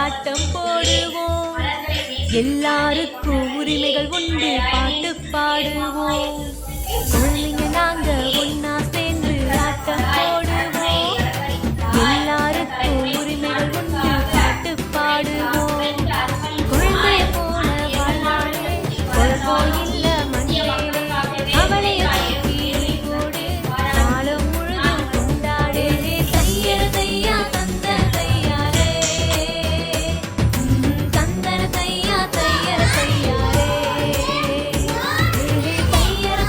ஆட்டம் போடுவோம், எல்லாருக்கும் உரிமைகள் உண்டு, பாட்டு பாடுவோம். குழந்தைங்க நாங்க ஒன்னா சேர்ந்து ஆட்டம் போடுவோம், எல்லாருக்கும் உரிமைகள் உண்டு, பாட்டு பாடுவோம். குழந்தைய போல வாழ்வாளே, குழப்பம் இல்ல மண்ணிலே, அவளைய தூக்கி நீ போடு, காலம் முழுதும் கொண்டாடு. தையர தையா தந்த தையாரே, தந்தன தையா தையர தையாரே, தையர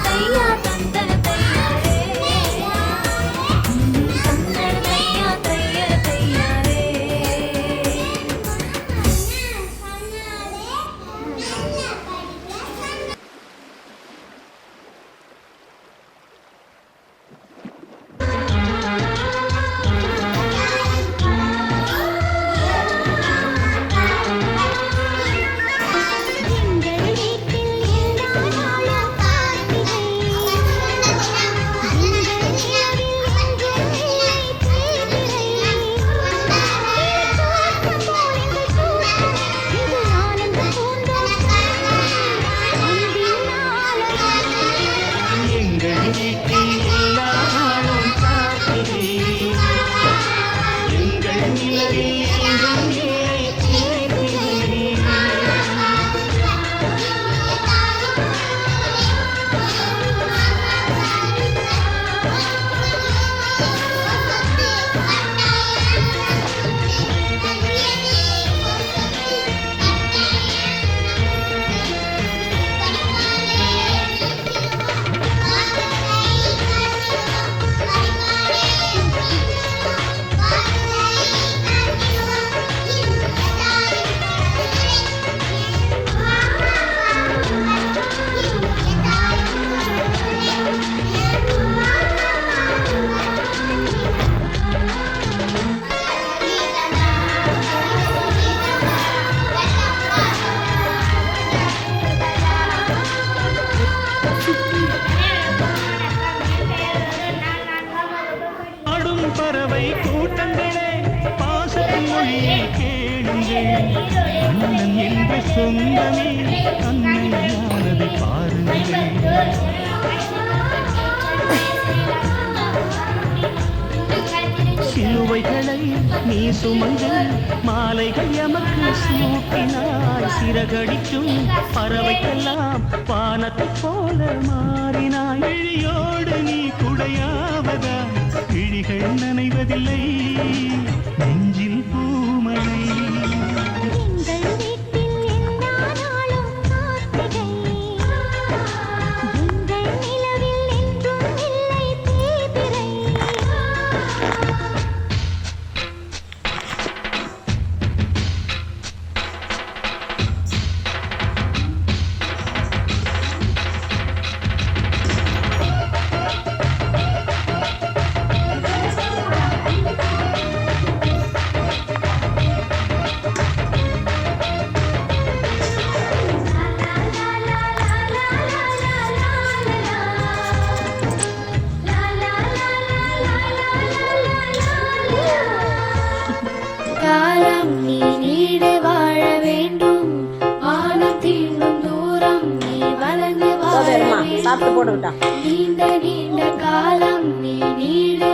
பாருங்கள், அண்ணன் என்ற சொந்தமே அன்னையானதை பாருங்கள். சிலுவைகளை நீ சுமந்து மாலைகள் எமக்கு சூட்டினாய். சிறகடிக்கும் பறவைக்கெல்லாம் வானத்தைப் போல மாறினாய். விழியோடு நீ குடையாவதா, விழிகள் நனைவதில்லை, நெஞ்சில் பூமழை. காலம் நீ நீடு வாழ வேண்டும், வானம் தீண்டும் தூரம் நீ வளர்ந்து வாழ வேண்டும். நீண்ட நீண்ட காலம் நீ நீடு